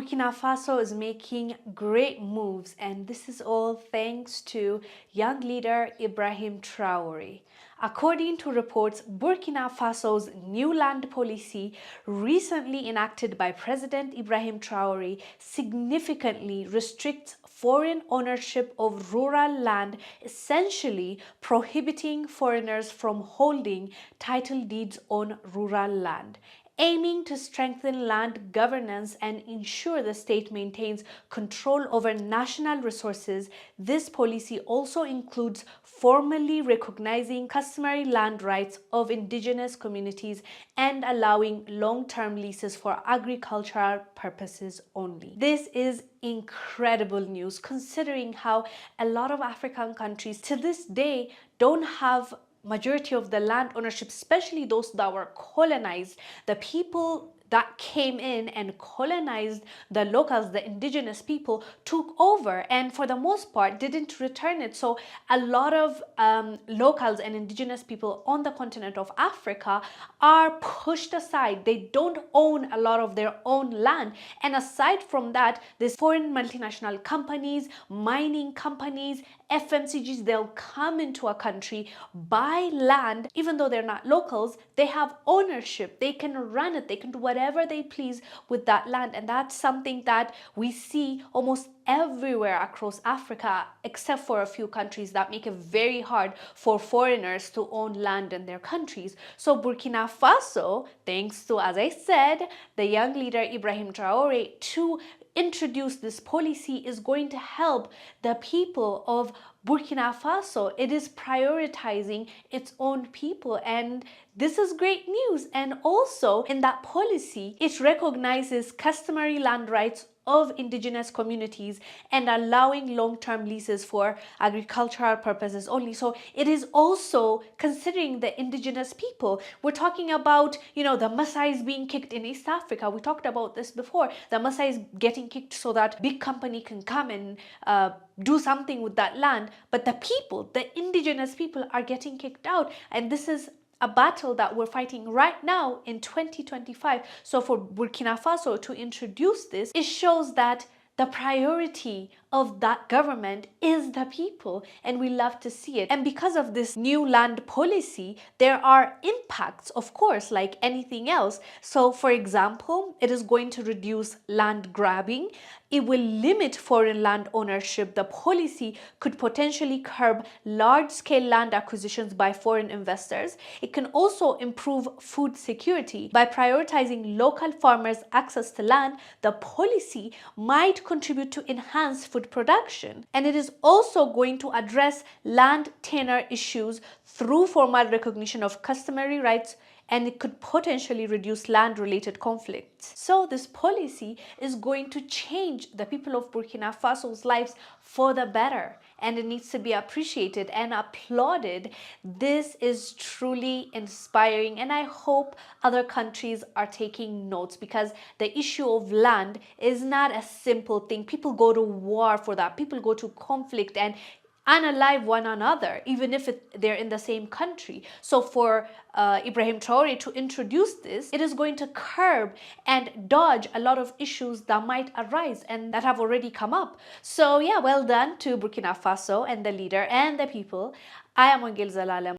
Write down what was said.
Burkina Faso is making great moves, and this is all thanks to young leader Ibrahim Traore. According to reports, Burkina Faso's new land policy, recently enacted by President Ibrahim Traore, significantly restricts foreign ownership of rural land, essentially prohibiting foreigners from holding title deeds on rural land. Aiming to strengthen land governance and ensure the state maintains control over national resources, this policy also includes formally recognizing customary land rights of indigenous communities and allowing long-term leases for agricultural purposes only. This is incredible news considering how a lot of African countries to this day don't have majority of the land ownership, especially those that were colonized. The people that came in and colonized the locals, the indigenous people, took over and for the most part didn't return it. So a lot of locals and indigenous people on the continent of Africa are pushed aside. They don't own a lot of their own land. And aside from that, these foreign multinational companies, mining companies, FMCGs, they'll come into a country, buy land, even though they're not locals, they have ownership, they can run it, they can do whatever they please with that land. And that's something that we see almost everywhere across Africa, except for a few countries that make it very hard for foreigners to own land in their countries. So Burkina Faso, thanks to, as I said, the young leader Ibrahim Traore, to introduce this policy is going to help the people of Burkina Faso. It is prioritizing its own people, and this is great news. And also in that policy, it recognizes customary land rights of indigenous communities and allowing long-term leases for agricultural purposes only. So it is also considering the indigenous people. We're talking about, the Maasais being kicked in East Africa. We talked about this before. The Maasais getting kicked so that big company can come and do something with that land. But the people, the indigenous people, are getting kicked out. And this is a battle that we're fighting right now in 2025. So for Burkina Faso to introduce this, it shows that the priority of that government is the people, and we love to see it. And because of this new land policy, there are impacts, of course, like anything else. So for example, it is going to reduce land grabbing. It will limit foreign land ownership. The policy could potentially curb large-scale land acquisitions by foreign investors. It can also improve food security. By prioritizing local farmers' access to land, the policy might contribute to enhanced food production. And it is also going to address land tenure issues through formal recognition of customary rights, and it could potentially reduce land-related conflicts. So this policy is going to change the people of Burkina Faso's lives for the better, and it needs to be appreciated and applauded. This is truly inspiring, and I hope other countries are taking notes, because the issue of land is not a simple thing. People go to war for that. People go to conflict and unalive one another, even if they're in the same country. So for Ibrahim Traore to introduce this, it is going to curb and dodge a lot of issues that might arise and that have already come up. So yeah, well done to Burkina Faso and the leader and the people. I am Wongel Zelalem.